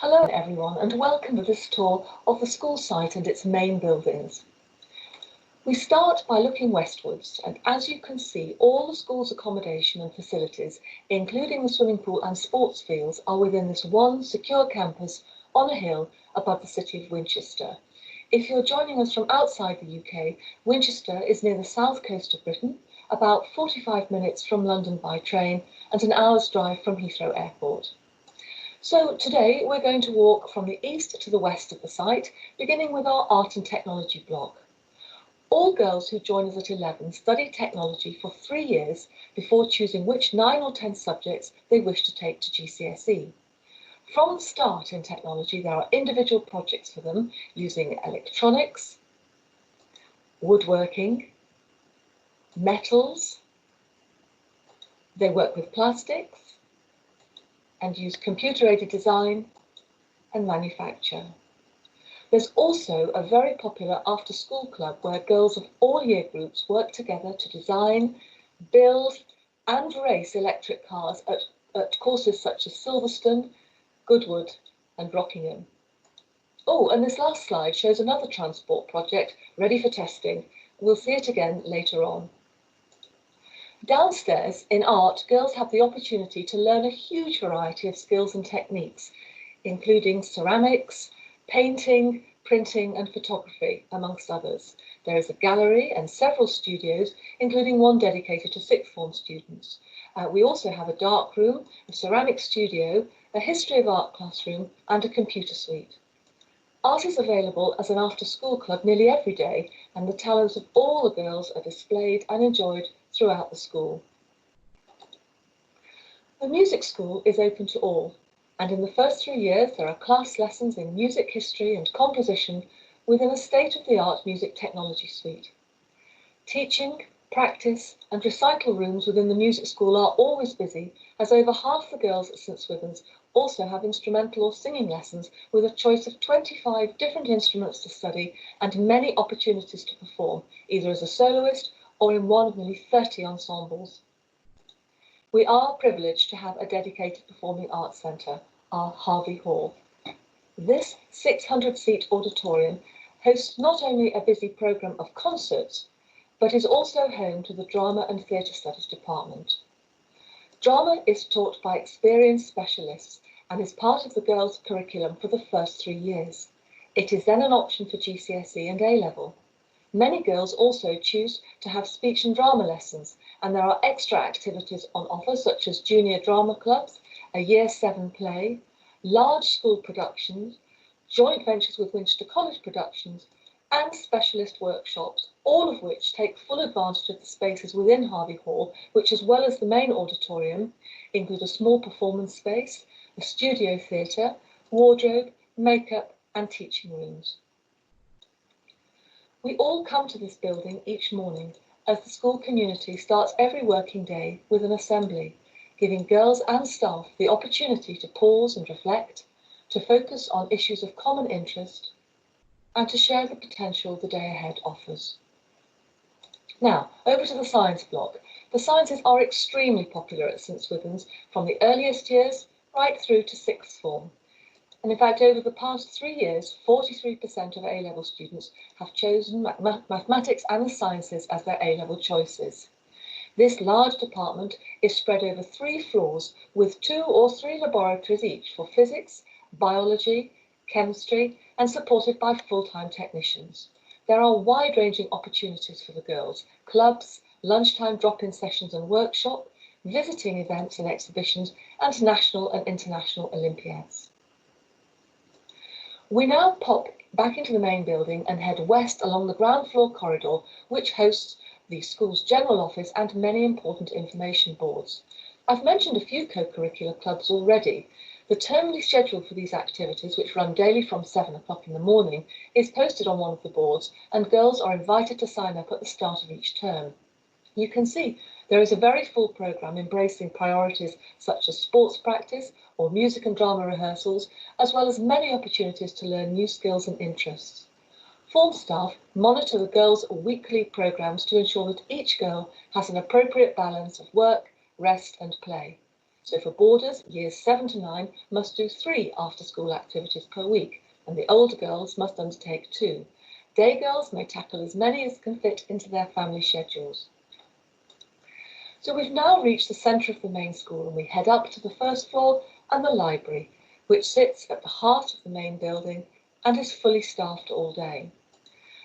Hello everyone and welcome to this tour of the school site and its main buildings. We start by looking westwards, and as you can see, all the school's accommodation and facilities, including the swimming pool and sports fields, are within this one secure campus on a hill above the city of Winchester. If you're joining us from outside the UK, Winchester is near the south coast of Britain, about 45 minutes from London by train and an hour's drive from Heathrow Airport. So today we're going to walk from the east to the west of the site, beginning with our art and technology block. All girls who join us at 11 study technology for 3 years before choosing which 9 or 10 subjects they wish to take to GCSE. From the start in technology, there are individual projects for them using electronics, woodworking, metals. They work with plastics and use computer-aided design and manufacture. There's also a very popular after-school club where girls of all year groups work together to design, build and race electric cars at courses such as Silverstone, Goodwood and Rockingham. Oh, and this last slide shows another transport project ready for testing. We'll see it again later on. Downstairs, in art, girls have the opportunity to learn a huge variety of skills and techniques, including ceramics, painting, printing and photography, amongst others. There is a gallery and several studios, including one dedicated to sixth form students. We also have a dark room, a ceramic studio, a history of art classroom and a computer suite. Art is available as an after-school club nearly every day, and the talents of all the girls are displayed and enjoyed throughout the school. The music school is open to all, and in the first 3 years there are class lessons in music history and composition within a state-of-the-art music technology suite. Teaching, practice and recital rooms within the music school are always busy, as over half the girls at St Swithun's also have instrumental or singing lessons with a choice of 25 different instruments to study and many opportunities to perform, either as a soloist or in one of nearly 30 ensembles. We are privileged to have a dedicated performing arts centre, our Harvey Hall. This 600-seat auditorium hosts not only a busy programme of concerts, but is also home to the Drama and Theatre Studies department. Drama is taught by experienced specialists and is part of the girls' curriculum for the first 3 years. It is then an option for GCSE and A-level. Many girls also choose to have speech and drama lessons, and there are extra activities on offer such as junior drama clubs, a Year 7 play, large school productions, joint ventures with Winchester College Productions, and specialist workshops, all of which take full advantage of the spaces within Harvey Hall, which, as well as the main auditorium, include a small performance space, a studio theatre, wardrobe, makeup and teaching rooms. We all come to this building each morning as the school community starts every working day with an assembly, giving girls and staff the opportunity to pause and reflect, to focus on issues of common interest, and to share the potential the day ahead offers. Now, over to the science block. The sciences are extremely popular at St Swithun's from the earliest years right through to sixth form. And in fact, over the past 3 years, 43% of A-level students have chosen mathematics and the sciences as their A-level choices. This large department is spread over 3 floors with 2 or 3 laboratories each for physics, biology, chemistry, and supported by full-time technicians. There are wide-ranging opportunities for the girls: clubs, lunchtime drop-in sessions and workshop, visiting events and exhibitions, and national and international Olympiads. We now pop back into the main building and head west along the ground floor corridor, which hosts the school's general office and many important information boards. I've mentioned a few co-curricular clubs already. The termly schedule for these activities, which run daily from 7 o'clock in the morning, is posted on one of the boards, and girls are invited to sign up at the start of each term. You can see there is a very full programme embracing priorities such as sports practice or music and drama rehearsals, as well as many opportunities to learn new skills and interests. Form staff monitor the girls' weekly programmes to ensure that each girl has an appropriate balance of work, rest and play. So for boarders, years 7 to 9 must do 3 after-school activities per week, and the older girls must undertake 2. Day girls may tackle as many as can fit into their family schedules. So we've now reached the centre of the main school, and we head up to the first floor and the library, which sits at the heart of the main building and is fully staffed all day.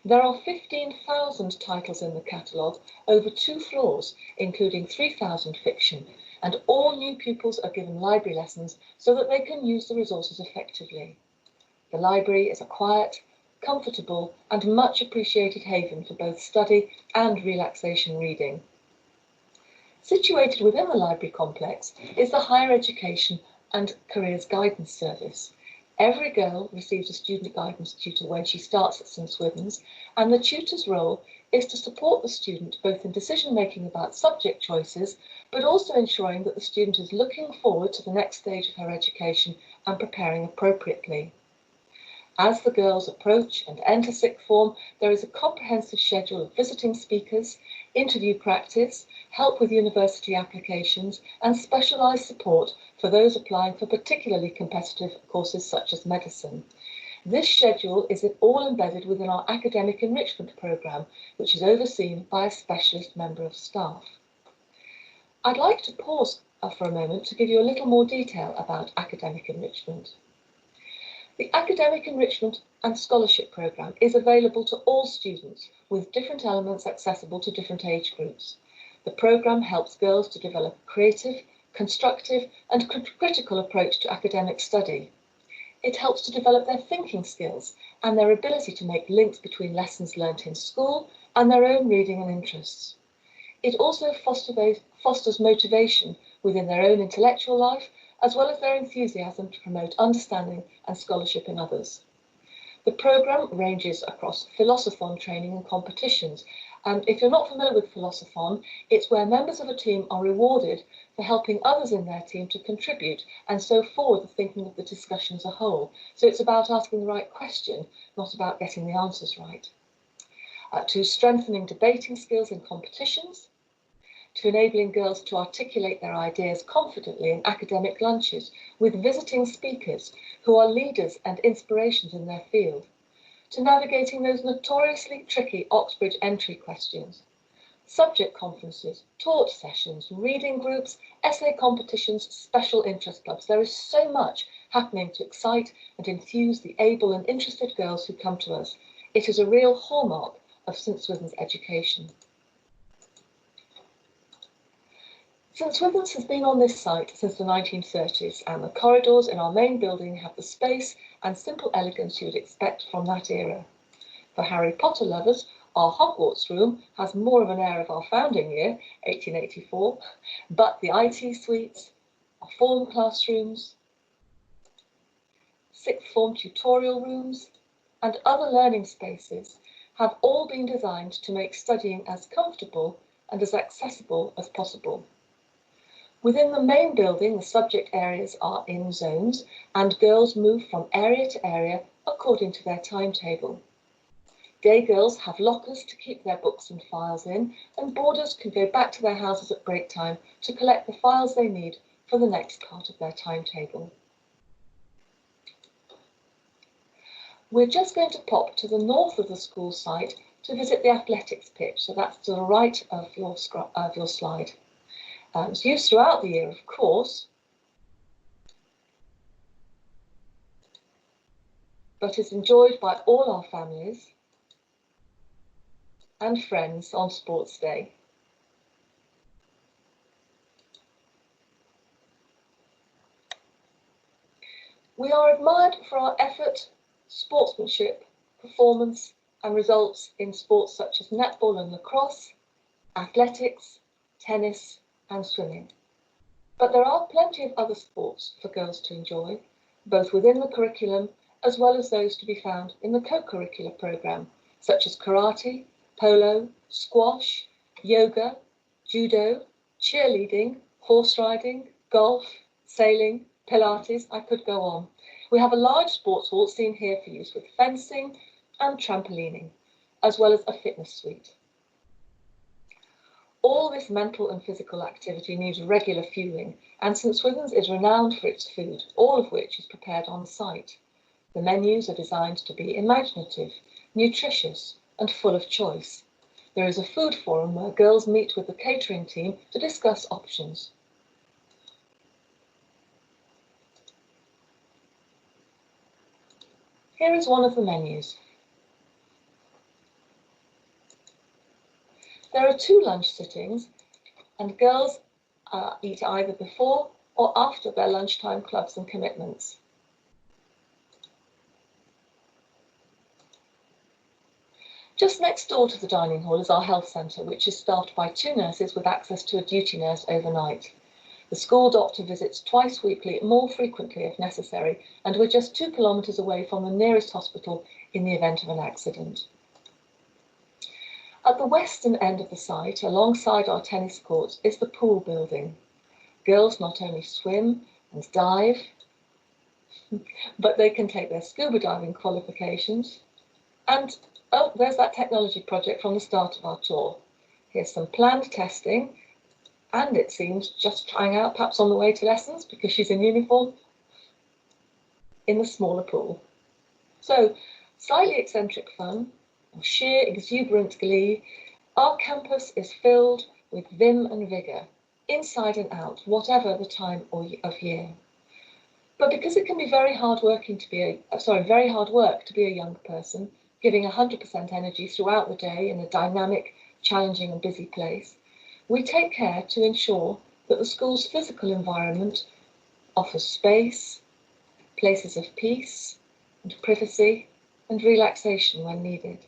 There are 15,000 titles in the catalogue over 2 floors, including 3,000 fiction, and all new pupils are given library lessons so that they can use the resources effectively. The library is a quiet, comfortable and much appreciated haven for both study and relaxation reading. Situated within the library complex is the Higher Education and Careers Guidance Service. Every girl receives a student guidance tutor when she starts at St Swithun's, and the tutor's role is to support the student both in decision-making about subject choices, but also ensuring that the student is looking forward to the next stage of her education and preparing appropriately. As the girls approach and enter sixth form, there is a comprehensive schedule of visiting speakers, interview practice, help with university applications, and specialised support for those applying for particularly competitive courses such as medicine. This schedule is all embedded within our academic enrichment programme, which is overseen by a specialist member of staff. I'd like to pause for a moment to give you a little more detail about academic enrichment. The Academic Enrichment and Scholarship Programme is available to all students, with different elements accessible to different age groups. The programme helps girls to develop a creative, constructive and critical approach to academic study. It helps to develop their thinking skills and their ability to make links between lessons learnt in school and their own reading and interests. It also fosters motivation within their own intellectual life, as well as their enthusiasm to promote understanding and scholarship in others. The programme ranges across philosophon training and competitions, and if you're not familiar with philosophon, it's where members of a team are rewarded for helping others in their team to contribute and so forward the thinking of the discussion as a whole. So it's about asking the right question, not about getting the answers right. To strengthening debating skills in competitions, to enabling girls to articulate their ideas confidently in academic lunches with visiting speakers who are leaders and inspirations in their field, to navigating those notoriously tricky Oxbridge entry questions, subject conferences, torch sessions, reading groups, essay competitions, special interest clubs. There is so much happening to excite and enthuse the able and interested girls who come to us. It is a real hallmark of St Swithun's education. St Swithun's has been on this site since the 1930s, and the corridors in our main building have the space and simple elegance you would expect from that era. For Harry Potter lovers, our Hogwarts room has more of an air of our founding year, 1884, but the IT suites, our form classrooms, sixth form tutorial rooms, and other learning spaces have all been designed to make studying as comfortable and as accessible as possible. Within the main building, the subject areas are in zones, and girls move from area to area according to their timetable. Day girls have lockers to keep their books and files in, and boarders can go back to their houses at break time to collect the files they need for the next part of their timetable. We're just going to pop to the north of the school site to visit the athletics pitch, so that's to the right of your slide. It's used throughout the year, of course, but is enjoyed by all our families and friends on Sports Day. We are admired for our effort, sportsmanship, performance and results in sports such as netball and lacrosse, athletics, tennis and swimming. But there are plenty of other sports for girls to enjoy, both within the curriculum as well as those to be found in the co-curricular programme, such as karate, polo, squash, yoga, judo, cheerleading, horse riding, golf, sailing, Pilates. I could go on. We have a large sports hall seen here for use with fencing and trampolining, as well as a fitness suite. All this mental and physical activity needs regular fueling, and St Swithun's is renowned for its food, all of which is prepared on site. The menus are designed to be imaginative, nutritious, and full of choice. There is a food forum where girls meet with the catering team to discuss options. Here is one of the menus. There are 2 lunch sittings, and girls eat either before or after their lunchtime clubs and commitments. Just next door to the dining hall is our health centre, which is staffed by 2 nurses with access to a duty nurse overnight. The school doctor visits twice weekly, more frequently if necessary, and we're just 2 kilometres away from the nearest hospital in the event of an accident. At the western end of the site, alongside our tennis courts, is the pool building. Girls not only swim and dive, but they can take their scuba diving qualifications. And, oh, there's that technology project from the start of our tour. Here's some planned testing, and it seems just trying out, perhaps on the way to lessons, because she's in uniform, in the smaller pool. So, slightly eccentric fun, or sheer exuberant glee, our campus is filled with vim and vigour, inside and out, whatever the time of year. But because it can be very hard work to be a young person, giving 100% energy throughout the day in a dynamic, challenging and busy place, we take care to ensure that the school's physical environment offers space, places of peace and privacy and relaxation when needed.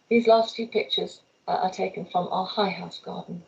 These last few pictures are taken from our High House garden.